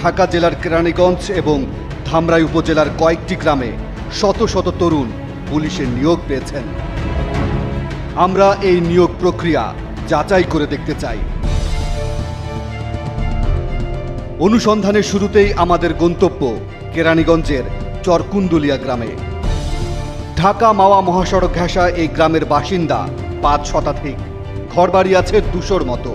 ঢাকা জেলার কেরানীগঞ্জ এবং ধামরাই উপজেলার কয়েকটি গ্রামে শত শত তরুণ পুলিশের নিয়োগ পেয়েছেন। আমরা এই নিয়োগ প্রক্রিয়া যাচাই করে দেখতে চাই। অনুসন্ধানের শুরুতেই আমাদের গন্তব্য কেরানীগঞ্জের চরকুন্দুলিয়া গ্রামে। ঢাকা মাওয়া মহাসড়ক ঘেঁষা এই গ্রামের বাসিন্দা ৫ শতাধিক, ঘরবাড়ি আছে ২০০র মতো,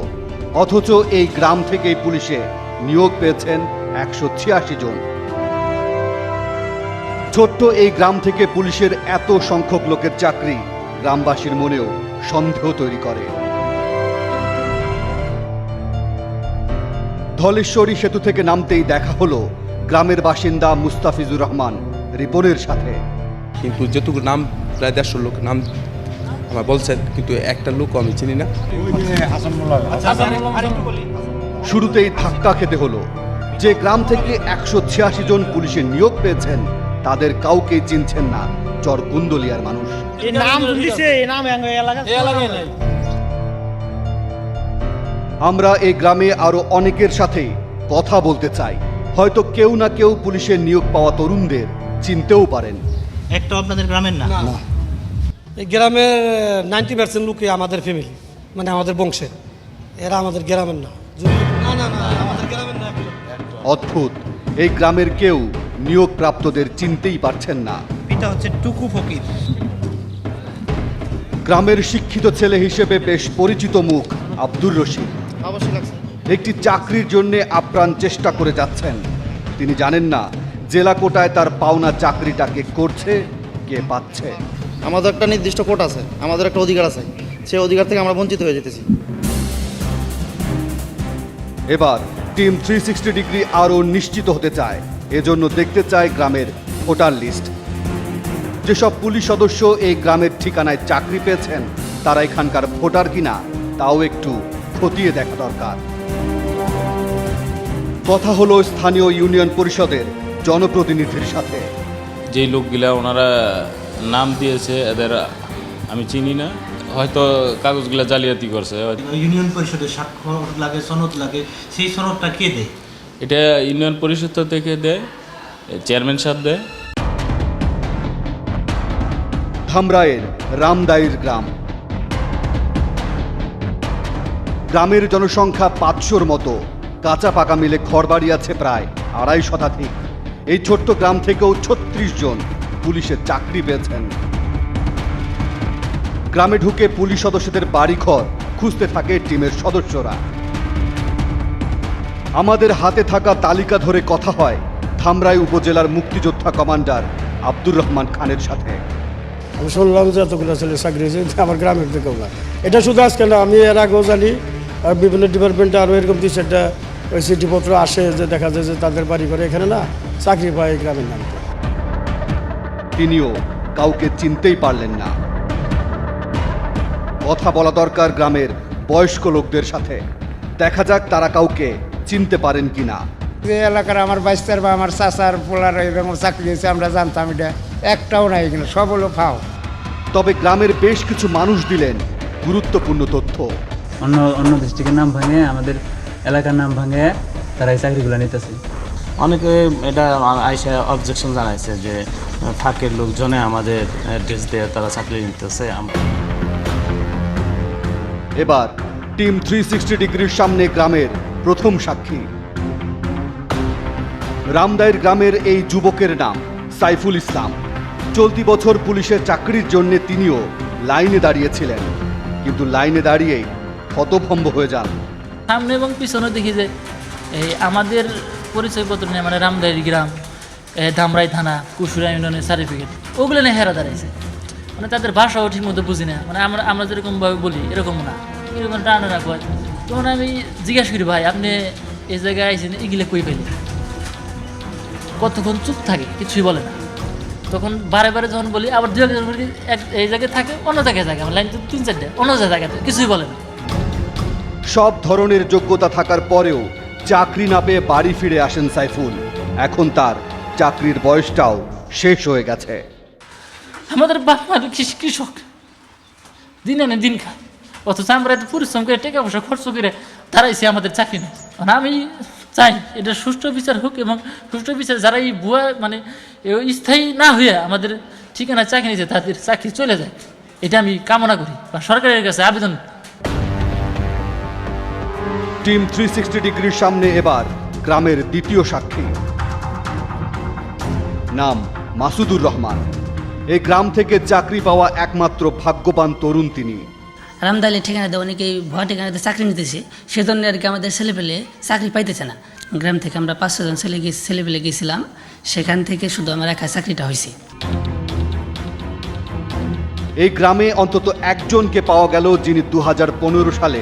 অথচ এই গ্রাম থেকেই পুলিশে নিয়োগ পেয়েছেন ১৮৬ জন। ছোট্ট এই গ্রাম থেকে পুলিশের এত সংখ্যক লোকের চাকরি গ্রামবাসীর মনেও সন্দেহ তৈরি করে। ধলেশ্বরী সেতু থেকে নামতেই দেখা হলো গ্রামের বাসিন্দা মুস্তাফিজুর রহমান রিপনের সাথে। কিন্তু যেটুকু নাম প্রায় ১৫০ লোক নাম আমার বলছেন, কিন্তু একটা লোক আমি চিনি না। শুরুতেই ধাক্কা খেতে হলো। যে গ্রাম থেকে ১৮৬ জন পুলিশের নিয়োগ পেয়েছেন তাদের কাউকেই চিনছেন না চরকুন্দুলিয়ার মানুষ। আমরা এই গ্রামে আরো অনেকের সাথে কথা বলতে চাই। হয়তো কেউ না কেউ পুলিশের নিয়োগ পাওয়া তরুণদের চিনতেও পারেন। একটা আপনাদের গ্রামের না? এই গ্রামের 90% লোকই আমাদের ফ্যামিলি, মানে আমাদের বংশের। এরা আমাদের গ্রামের না। আমাদের গ্রামের না। অদ্ভুত, এই গ্রামের কেউ নিয়োগপ্রাপ্তদের চিনতেই পারছেন না। পিতা হচ্ছে টুকু ফকির। গ্রামের শিক্ষিত ছেলে হিসেবে বেশ পরিচিত মুখ আব্দুর রশিদ একটি চাকরির জন্য আপ্রাণ চেষ্টা করে যাচ্ছেন। তিনি জানেন না জেলা কোটায় তার পাওনা চাকরিটা কে করছে, কে পাচ্ছে। আমাদের একটা নির্দিষ্ট কোট আছে, আমাদের একটা অধিকার আছে, সেই অধিকার থেকে আমরা বঞ্চিত হয়ে যেতেছি। এবার টিম 360 ডিগ্রি আরও নিশ্চিত হতে চায়। এজন্য দেখতে চায় গ্রামের ভোটার লিস্ট। যেসব পুলিশ সদস্য এই গ্রামের ঠিকানায় চাকরি পেয়েছেন তারা এখানকার ভোটার কিনা তাও একটু খতিয়ে দেখা দরকার। কথা হলো স্থানীয় ইউনিয়ন পরিষদের জনপ্রতিনিধির সাথে। যেই লোকগুলা ওনারা নাম দিয়েছে এদের আমি চিনি না, হয়তো কাগজগুলা জালিয়াতি করছে। ইউনিয়ন পরিষদের স্বাক্ষর লাগে, সনদ লাগে, সেই সনদটা কে দেয়? এটা ইউনিয়ন পরিষদ থেকে দেয়, চেয়ারম্যান সাহেব দেয়। ধামরাইয়ের রামদাইর গ্রাম। গ্রামের জনসংখ্যা ৫০০-র মতো, কাঁচা পাকা মিলে ঘরবাড়ি আছে প্রায় ২৫ শতাধিক। এই ছোট্ট গ্রাম থেকেও ৩৬ জন পুলিশের চাকরি পেয়েছেন। গ্রামে ঢুকে পুলিশ সদস্যদের বাড়িঘর খুঁজতে থাকে টিমের সদস্যরা। আমাদের হাতে থাকা তালিকা ধরে কথা হয় ধামরাই উপজেলার মুক্তিযোদ্ধা কমান্ডার আব্দুর রহমান খানের সাথে। আমি শুনলাম যে এতগুলো ছেলে চাকরি হয়েছে, আমার গ্রামের থেকেও না। এটা শুধু আজকে না, আমি এর আগেও জানি। আর বিভিন্ন ডিপার্টমেন্টে আরও এরকম দিচ্ছে, একটা ওই চিঠিপত্র আসে যে দেখা যায় যে তাদের বাড়ি করে এখানে না চাকরি পায় এই গ্রামের নামে। তিনিও কাউকে চিনতেই পারলেন না। কথা বলা দরকার গ্রামের বয়স্ক লোকদের সাথে, দেখা যাক তারা কাউকে চিনতে পারেন কিনা। যে এলাকার আমার বাইস্তার বা আমার চাচার পোলার এরকম চাকরি হয়েছে আমরা জানতাম, এটা একটাও নাই এখানে, সব হলো ফাও। তবে গ্রামের বেশ কিছু মানুষ দিলেন গুরুত্বপূর্ণ তথ্য। অন্য ডিস্ট্রিক্টের নাম ভাঙে আমাদের এলাকার নাম ভাঙে তারা এই চাকরিগুলো নিতেছে। অনেকে এটা আইসা অবজেকশন জানাইছে যে ফাঁকের লোকজনে আমাদের অ্যাড্রেস দিয়ে তারা চাকরি নিতেছে। এবার টিম 360 ডিগ্রির সামনে গ্রামের প্রথম সাক্ষী। রামদাইর গ্রামের এই যুবকের নাম সাইফুল ইসলাম। চলতি বছর পুলিশের চাকরির জন্য তিনিও লাইনে দাঁড়িয়েছিলেন, কিন্তু লাইনে দাঁড়িয়েই হতভম্ব হয়ে যান। সামনে এবং পিছনে দেখি যে এই আমাদের পরিচয়পত্র নিয়ে, মানে রামদাইর গ্রাম, ধামরাই থানা, কুশুরা ইউনিয়নের সার্টিফিকেট, ওগুলো নিয়ে হেরা দাঁড়াইছে। মানে তাদের ভাষাও ঠিক মতো বুঝি না, মানে আমরা যেরকমভাবে বলি এরকম না, এরকম টানা না কয়। তখন আমি জিজ্ঞাসা করি, ভাই আপনি এই জায়গায় আইসেন, এগুলো কই পাইলেন? কতক্ষণ চুপ থাকে, কিছুই বলে না। তখন বারে বারে যখন বলি, আবার দু একজন এই জায়গায় থাকে, অন্য জায়গায় থাকে, আমার লাইন তো ৩-৪টা, অন্য জায়গাতে কিছুই বলে না। সব ধরনের যোগ্যতা থাকার পরেও চাকরি না পেয়ে বাড়ি ফিরে আসেন সাইফুল। এখন তার চাকরির বয়সটাও শেষ হয়ে গেছে। আমাদের বাপ মা কৃষক, দিন আনে দিন খায়, অথচ আমরা এত পরিশ্রম করে টাকা পয়সা খরচ করে তারাইছি আমাদের চাকরি নেই। আমি চাই এটা সুষ্ঠু বিচার হোক, এবং সুষ্ঠু বিচার যারা এই ভুয়া মানে স্থায়ী না হয়ে আমাদের ঠিকানায় চাকরি নিয়েছে তাদের চাকরি চলে যায়, এটা আমি কামনা করি বা সরকারের কাছে আবেদন। টিম 360 ডিগ্রির সামনে এবার গ্রামের দ্বিতীয় সাক্ষী। নাম মাসুদুর রহমান। এই গ্রাম থেকে চাকরি পাওয়া একমাত্র ভাগ্যবান তরুণ তিনি। রামদালি ঠিকানাতে অনেকেই ভুয়া ঠিকানাতে চাকরি নিতেছে, সেজন্য আর কি আমাদের ছেলেপেলে চাকরি পাইতেছে না। গ্রাম থেকে আমরা 5-6 জন ছেলেপেলে গেছিলাম, সেখান থেকে শুধু আমার একা চাকরিটা হয়েছে। এই গ্রামে অন্তত একজনকে পাওয়া গেল যিনি 2015 সালে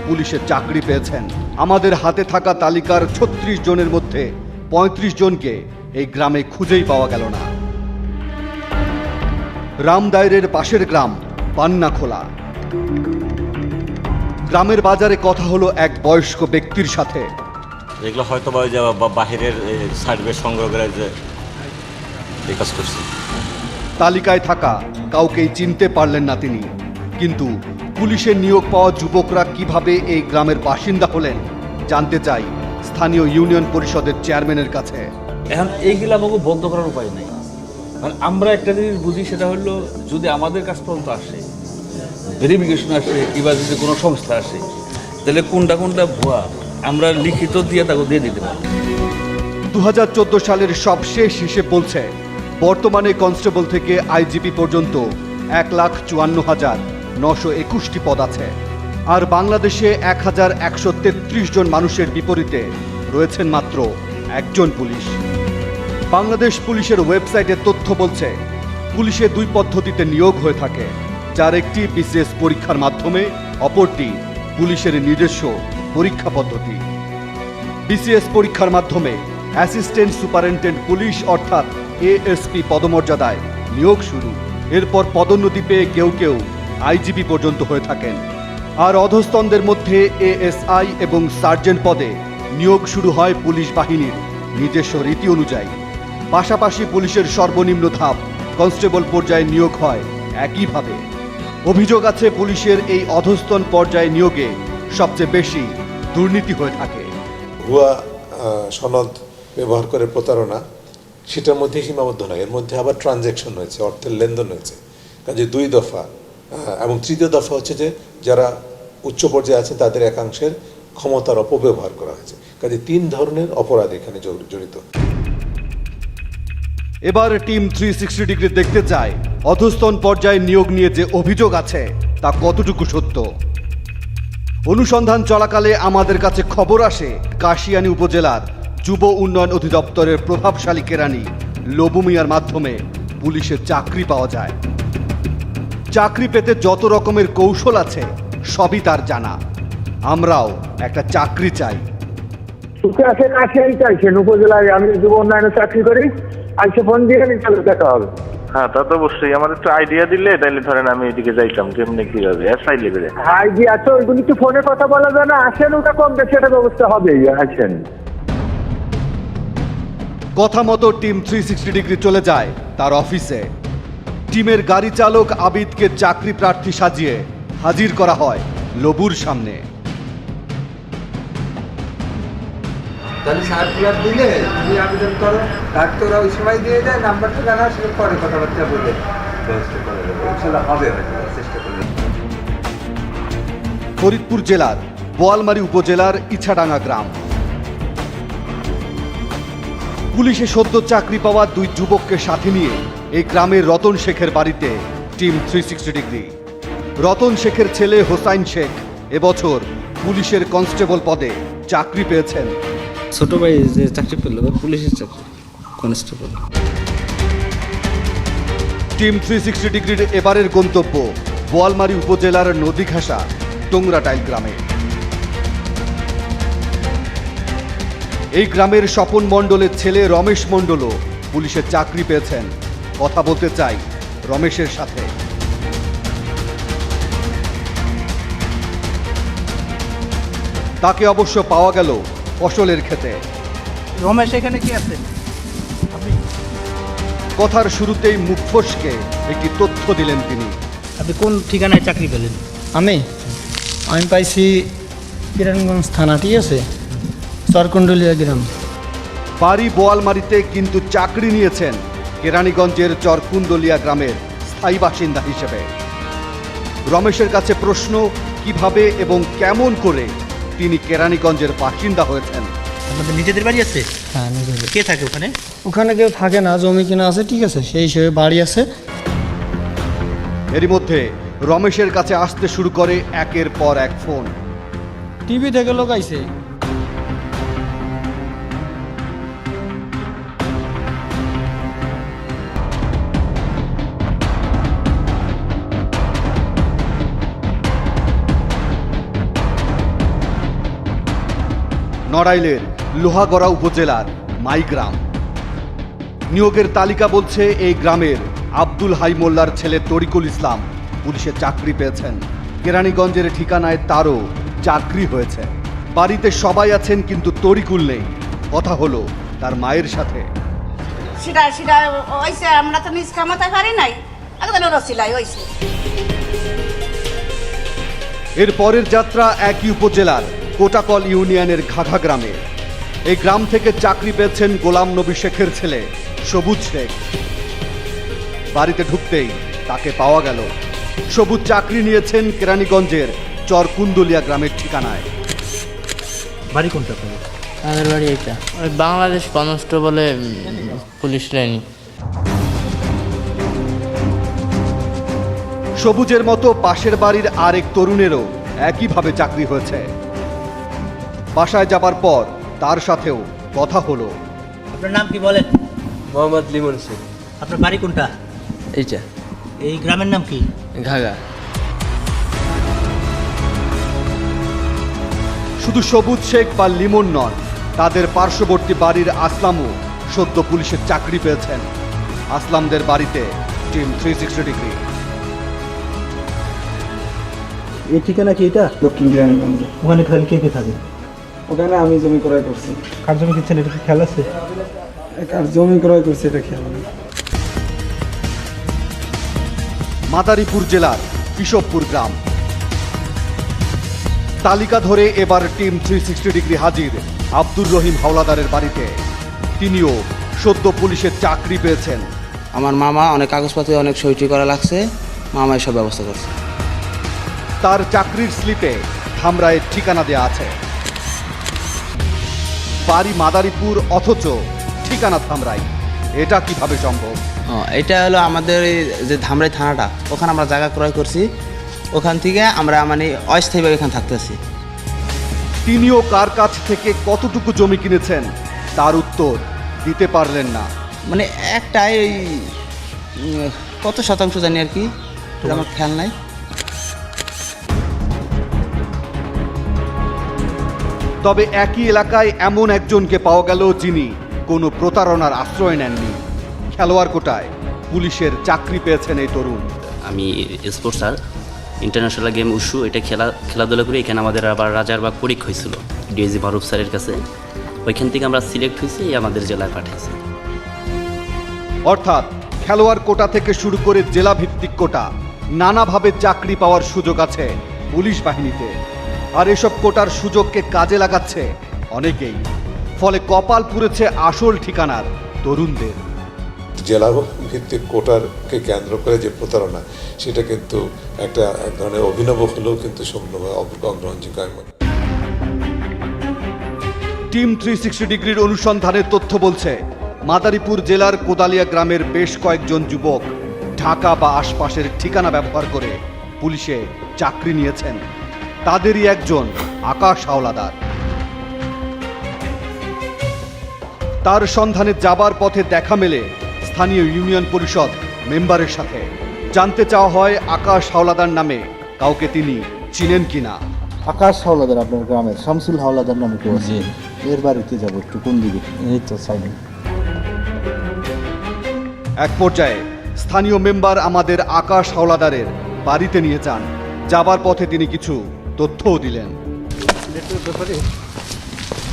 পুলিশের চাকরি পেয়েছেন। আমাদের হাতে থাকা তালিকার 36 জনের মধ্যে 35 জনকে এই গ্রামে খুঁজেই পাওয়া গেল না। রামদাইরের পাশের গ্রাম পান্নাখোলা। গ্রামের বাজারে কথা হলো এক বয়স্ক ব্যক্তির সাথে। এগুলো হয়তো বা বাহিরের সার্টিফিকেট সংগ্রহ করে যে এই কাজ করছে। তালিকায় থাকা কাউকেই চিনতে পারলেন না তিনি। কিন্তু পুলিশের নিয়োগ পাওয়া যুবকরা কিভাবে এই গ্রামের বাসিন্দা হলেন জানতে চাই স্থানীয় ইউনিয়ন পরিষদের চেয়ারম্যানের কাছে। এখন এইগুলো আমাকে বন্ধ করার উপায় নেই। মানে আমরা একটা জিনিস বুঝি, সেটা হলো যদি আমাদের কাছ পর্যন্ত আসে, ভেরিফিকেশন আসে, কিংবা যদি কোনো সংস্থা আসে, তাহলে কোনটা কোনটা ভুয়া আমরা লিখিত দিয়ে তাকে দিয়ে দিতে পারি। 2014 সালের সবশেষ হিসেব বলছে বর্তমানে কনস্টেবল থেকে আইজিপি পর্যন্ত 1,54,921টি পদ আছে। আর বাংলাদেশে 1,133 জন মানুষের বিপরীতে রয়েছেন মাত্র একজন পুলিশ। বাংলাদেশ পুলিশের ওয়েবসাইটের তথ্য বলছে পুলিশে 2 পদ্ধতিতে নিয়োগ হয়ে থাকে, যার একটি বিসিএস পরীক্ষার মাধ্যমে, অপরটি পুলিশের নিজস্ব পরীক্ষা পদ্ধতি। বিসিএস পরীক্ষার মাধ্যমে অ্যাসিস্ট্যান্ট সুপারিনটেন্ডেন্ট পুলিশ অর্থাৎ এএসপি পদমর্যাদায় নিয়োগ শুরু। এরপর পদোন্নতি পেয়ে কেউ কেউ আইজিপি পর্যন্ত হয়ে থাকেন। আর অধস্তনদের মধ্যে এএসআই এবং সার্জেন্ট পদে নিয়োগ শুরু হয় পুলিশ বাহিনীর নিজস্ব রীতি অনুযায়ী। পাশাপাশি পুলিশের সর্বনিম্ন ধাপ কনস্টেবল পর্যায়ে নিয়োগ হয় একইভাবে। অভিযোগ আছে পুলিশের এই অধস্তন পর্যায়ে নিয়োগে সবচেয়ে বেশি দুর্নীতি হয়ে থাকে। ভুয়া সনদ ব্যবহার করে প্রতারণা, সেটার মধ্যে সীমাবদ্ধ নয়, এর মধ্যে আবার ট্রানজ্যাকশন হয়েছে, অর্থের লেনদেন হয়েছে। কাজে 2 দফা, এবং 3য় দফা হচ্ছে যে যারা উচ্চ পর্যায়ে আছে তাদের একাংশের ক্ষমতার অপব্যবহার করা হয়েছে। কাজে 3 ধরনের অপরাধ এখানে জড়িত। এবার টিম 360 ডিগ্রি দেখতে চায় অধস্তন পর্যায়ে নিয়োগ নিয়ে যে অভিযোগ আছে তা কতটুকু সত্য। অনুসন্ধান চলাকালে আমাদের কাছে খবর আসে কাশিয়ানী উপজেলার যুব উন্নয়ন অধিদপ্তরের প্রভাবশালী কেরানি লবু মিয়ার মাধ্যমে পুলিশের চাকরি পাওয়া যায়। চাকরি পেতে যত রকমের কৌশল আছে সবই তার জানা। আমরাও একটা চাকরি চাই। চাইছেন উপজেলায় আমি যুব উন্নয়নে চাকরি করি, আইসে ফোন দিয়ে দেখা হবে। হ্যাঁ, তা তো অবশ্যই। আমার একটু আইডিয়া দিলে তাইলে ধরেন আমি এদিকে যাইতাম। কেমনে কি হবে এসআই লেভেলে আইডিয়া তো ওইগুলি তো ফোনে কথা বলা যায় না। আসেন, ওটা কম বেশি একটা ব্যবস্থা হবেই। আসেন। কথা মতো টিম 360 ডিগ্রি চলে যায় তার অফিসে। টিমের গাড়ি চালক আবিদকে চাকরি প্রার্থী সাজিয়ে হাজির করা হয় লবুর সামনে। তাহলে সার্কুলার দিলে তুমি আবেদন করো, তাকে ওরা ওই সময় দিয়ে দেয়, নাম্বারটা জানা, সেটা পরে কথাবার্তা বলে ব্যবস্থা করে দেবো। ইনশাল্লাহ হবে, হয়তো চেষ্টা করলে। ফরিদপুর জেলার বোয়ালমারী উপজেলার ইছাডাঙ্গা গ্রাম। পুলিশে সদ্য চাকরি পাওয়া 2 যুবককে সাথে নিয়ে এই গ্রামের রতন শেখের বাড়িতে টিম 360 ডিগ্রি। রতন শেখের ছেলে হোসাইন শেখ এবছর পুলিশের কনস্টেবল পদে চাকরি পেয়েছেন। ছোট ভাই যে চাকরি পেল পুলিশের চাকরি, কনস্টেবল। টিম 360 ডিগ্রির এবারের গন্তব্য বোয়ালমারী উপজেলার নদীঘাসা টোংরাটাইল গ্রামে। এই গ্রামের স্বপন মণ্ডলের ছেলে রমেশ মণ্ডলও পুলিশের চাকরি পেয়েছেন। কথা বলতে চাই রমেশের সাথে। তাকে অবশ্য পাওয়া গেল ফসলের ক্ষেতে। রমেশ এখানে কি আছে? কথার শুরুতেই মুখ ফসকে একটি তথ্য দিলেন তিনি। আপনি কোন ঠিকানায় চাকরি পেলেন? আমি পাইছি কিরণগঞ্জ থানা, ঠিক আছে, চরকুণ্ডলিয়া গ্রাম। বাড়ি বোয়ালমারিতে কিন্তু চাকরি নিয়েছেন কেরানীগঞ্জের চরকুন্দলিয়া গ্রামের স্থায়ী বাসিন্দা হিসেবে। রমেশের কাছে প্রশ্ন, কিভাবে এবং কেমন করে তিনি কেরানীগঞ্জের বাসিন্দা হয়েছেন। আপনাদের নিজেদের বাড়ি আছে? হ্যাঁ, নিজেদের। কে থাকে ওখানে? ওখানে কেউ থাকে না, জমি কিনা আছে, ঠিক আছে, সেই হিসেবে বাড়ি আছে। এরই মধ্যে রমেশের কাছে আসতে শুরু করে একের পর এক ফোন। টিভি থেকে লোক আইছে। নড়াইলের লোহাগড়া উপজেলার মাইগ্রাম। নিয়োগের তালিকা বলছে এই গ্রামের আব্দুল হাই মোল্লার ছেলে তরিকুল ইসলাম পুলিশে চাকরি পেয়েছেন। কেরানীগঞ্জের ঠিকানায় তারও চাকরি হয়েছে। বাড়িতে সবাই আছেন কিন্তু তরিকুল নেই। কথা হলো তার মায়ের সাথে। সেটা হইছে, আমরা তো নিজ কামাতে পারি নাই, একদিন রসিলাই হইছে। এর পরের যাত্রা একই উপজেলার কোটাকল ইউনিয়নের ঘাঘা গ্রামে। এই গ্রাম থেকে চাকরি পেয়েছেন গোলাম নবী শেখের ছেলে সবুজ শেখ। বাড়িতে ঢুকতেই তাকে পাওয়া গেল। সবুজ চাকরি নিয়েছেন কেরানীগঞ্জের চরকুন্দলিয়া গ্রামের ঠিকানায়। বাড়ি কোনটা আপনাদের? আমাদের বাড়ি এটা ওই বাংলাদেশ কনস্টেবলে পুলিশ লাইন। সবুজের মতো পাশের বাড়ির আরেক তরুণেরও একইভাবে চাকরি হয়েছে। বাসায় যাবার পর তার সাথেও কথা হলো। আপনার নাম কি বলেন? মোহাম্মদ লিমন সিং। আপনার বাড়ি কোনটা? এইটা। এই গ্রামের নাম কি? ঘাঘা। শুধু সবুজ শেখ বা লিমন নন, তাদের পার্শ্ববর্তী বাড়ির আসলামও সদ্য পুলিশের চাকরি পেয়েছেন। আসলামদের বাড়িতে টিম 360 ডিগ্রি। এই ঠিকানা কি এটা? দক্ষিণ কেরানীগঞ্জ। ওখানে খালি কে কে থাকে? ওখানে আমি জমি ক্রয় করছি। কার জমি কিনছেন, এটা কি খেয়াল আছে? কার জমি ক্রয় করছি এটা খেয়াল নেই। মাদারীপুর জেলার বিশপপুর গ্রাম। তালিকা ধরে এবার টিম 360 ডিগ্রি হাজির আব্দুর রহিম হাওলাদারের বাড়িতে। তিনিও সদ্য পুলিশের চাকরি পেয়েছেন। আমার মামা অনেক কাগজপত্রে অনেক সইটি করা লাগছে, মামা এসব ব্যবস্থা করছে। তার চাকরির স্লিপে ধামরাইয়ের ঠিকানা দেয়া আছে। বাড়ি মাদারীপুর অথচ ঠিকানা ধামরাই, এটা কিভাবে সম্ভব? এটা হলো আমাদের যে ধামরাই থানাটা, ওখানে আমরা জায়গা ক্রয় করছি, ওখান থেকে আমরা মানে অস্থায়ীভাবে এখানে থাকতেছি। তিনিও কার কাছ থেকে কতটুকু জমি কিনেছেন তার উত্তর দিতে পারলেন না। মানে একটাই ওই কত শতাংশ জানি আর কি, আমার খেয়াল নাই। তবে একই এলাকায় এমন একজনকে পাওয়া গেল যিনি কোনো প্রতারণার আশ্রয় নেননি। খেলোয়াড় কোটায় পুলিশের চাকরি পেয়েছেন এই তরুণ। আমি স্পোর্টসার ইন্টারন্যাশনাল গেম উশু, এটা খেলাধুলা করে এখানে আমাদের আবার রাজারবাগ পরীক্ষা হয়েছিল ডিএজি মারুফ স্যারের কাছে। ওইখান থেকে আমরা সিলেক্ট হয়েছি, আমাদের জেলায় পাঠিয়েছি। অর্থাৎ খেলোয়াড় কোটা থেকে শুরু করে জেলা ভিত্তিক কোটা, নানাভাবে চাকরি পাওয়ার সুযোগ আছে পুলিশ বাহিনীতে। আর এসব কোটার সুযোগকে কাজে লাগাচ্ছে অনেকেই। ফলে কপাল পুড়েছে আসল ঠিকানার তরুণদের। জেলা ভিত্তিক কোটারকে কেন্দ্র করে যে প্রতারণা, সেটা কিন্তু একটা এক ধরনের অভিনব হলেও কিন্তু সম্পূর্ণভাবে অগ্রহণযোগ্য। টিম 360 ডিগ্রির অনুসন্ধানের তথ্য বলছে মাদারীপুর জেলার কোদালিয়া গ্রামের বেশ কয়েকজন যুবক ঢাকা বা আশপাশের ঠিকানা ব্যবহার করে পুলিশে চাকরি নিয়েছেন। তাদেরই একজন আকাশ হাওলাদার। তার সন্ধানে যাবার পথে দেখা মেলে স্থানীয় ইউনিয়ন পরিষদ মেম্বারের সাথে। জানতে চাওয়া হয় আকাশ হাওলাদার নামে কাউকে তিনি চিনেন কিনা। আকাশ হাওলাদার আপনার গ্রামের শামসুল হাওলাদার নামে কেউ আছে? এর বাড়িতে যাবো, একটু কোন দিকে? এই তো সাইডে। এক পর্যায়ে স্থানীয় মেম্বার আমাদের আকাশ হাওলাদারের বাড়িতে নিয়ে যান। যাবার পথে তিনি কিছু তথ্যও দিলেন।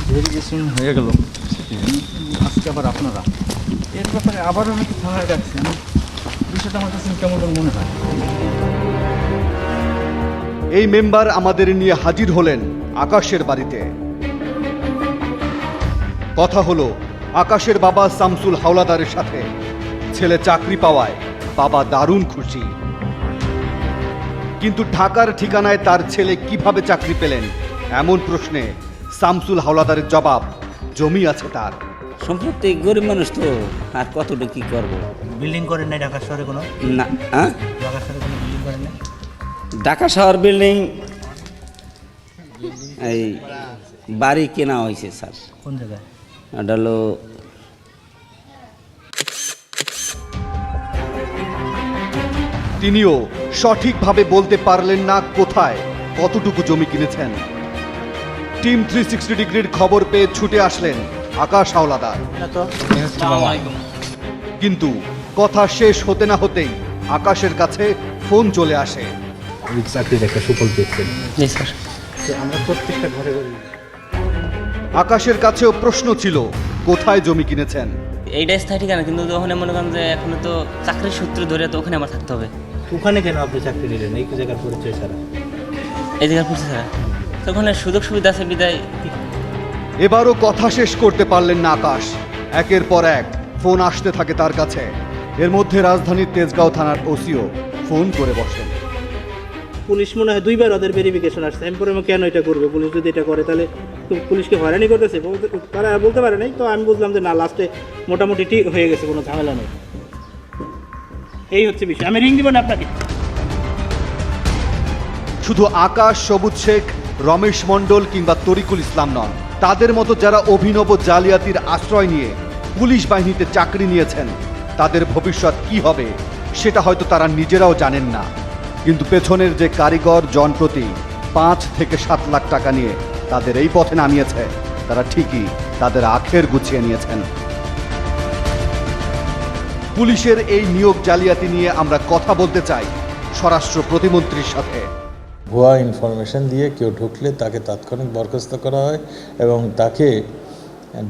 ভেরিফিকেশন হয়ে গেল, আজকে আবার আপনারা এর ব্যাপারে আবারও নাকি থানায় রাখছেন, বিষয়টা আমার কাছে কেমন মনে হয়। এই মেম্বার আমাদের নিয়ে হাজির হলেন আকাশের বাড়িতে। কথা হলো আকাশের বাবা শামসুল হাওলাদারের সাথে। ছেলে চাকরি পাওয়ায় বাবা দারুণ খুশি, কিন্তু ঢাকার ঠিকানায় তার ছেলে কিভাবে চাকরি পেলেন এমন প্রশ্নে শামসুল হাওলাদারের জবাব, জমি আছে তার। সম্পত্তি, গরিব মানুষ তো, আর কতটা কি করবো। বিল্ডিং করেন নাই ঢাকা শহরে কোনো? না, হ্যাঁ, ঢাকা শহরে কোনো বিল্ডিং করেন নাই? ঢাকা শহর বিল্ডিং এই বাড়ি কেনা হয়েছে স্যার। কোন জায়গায়? এটা হলো তিনিও সঠিকভাবে বলতে পারলেন না কোথায় কতটুকু জমি কিনেছেন। টিম 360 ডিগ্রির খবর পেয়ে ছুটে আসলেন আকাশ হাওলাদার, কিন্তু কথা শেষ হতে না হতেই আকাশের কাছে ফোন চলে আসে। চাকরির একটা সুফল পেয়েছেন। জি স্যার। আমরা প্রত্যেকটা ঘরে ঘরে আকাশের কাছেও প্রশ্ন ছিল কোথায় জমি কিনেছেন। এইটা স্থায়ী ঠিকানা, কিন্তু ওখানে মনে করেন যে এখন তো চাকরির সূত্র ধরে তো ওখানে আমার থাকতে হবে। ওখানে কেন আপনি চাকরি নিলেন? এই জায়গার পরিচয় ছাড়া? এই জায়গার পরিচয় ছাড়া তো ওখানে সুযোগ সুবিধা আছে বিদায়। এবারও কথা শেষ করতে পারলেন না আকাশ। একের পর এক ফোন আসতে থাকে তার কাছে। এর মধ্যে রাজধানীর তেজগাঁও থানার ওসিও ফোন করে বসেন। পুলিশ মনে হয় 2বার ওদের ভেরিফিকেশন আসছে। আমি পরে কেন এটা করবে, পুলিশ যদি এটা করে তাহলে তো পুলিশকে হয়রানি করতেছে, তারা বলতে পারে নাই। তো আমি বুঝলাম যে না, লাস্টে মোটামুটি ঠিক হয়ে গেছে, কোনো ঝামেলা নেই। এই হচ্ছে বিষয়। আমি রিং দিব না আপনাকে। শুধু আকাশ, সবুজ শেখ, রমেশ মণ্ডল কিংবা তরিকুল ইসলাম নন, তাদের মতো যারা অভিনব জালিয়াতির আশ্রয় নিয়ে পুলিশ বাহিনীতে চাকরি নিয়েছেন, তাদের ভবিষ্যৎ কি হবে সেটা হয়তো তারা নিজেরাও জানেন না। কিন্তু পেছনের যে কারিগর জনপ্রতি 5 থেকে 7 লাখ টাকা নিয়ে তাদের এই পথে নামিয়েছে, তারা ঠিকই তাদের আখের গুছিয়ে নিয়েছেন। পুলিশের এই নিয়োগ জালিয়াতি নিয়ে আমরা কথা বলতে চাই স্বরাষ্ট্র প্রতিমন্ত্রীর সাথে। ভুয়া ইনফরমেশন দিয়ে কেউ ঢুকলে তাকে তাৎক্ষণিক বরখাস্ত করা হয় এবং তাকে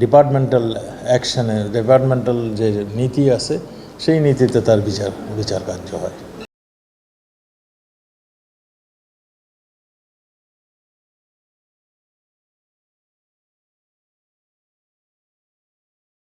ডিপার্টমেন্টাল অ্যাকশনে, ডিপার্টমেন্টাল যে নীতি আছে সেই নীতিতে তার বিচার কার্য হয়।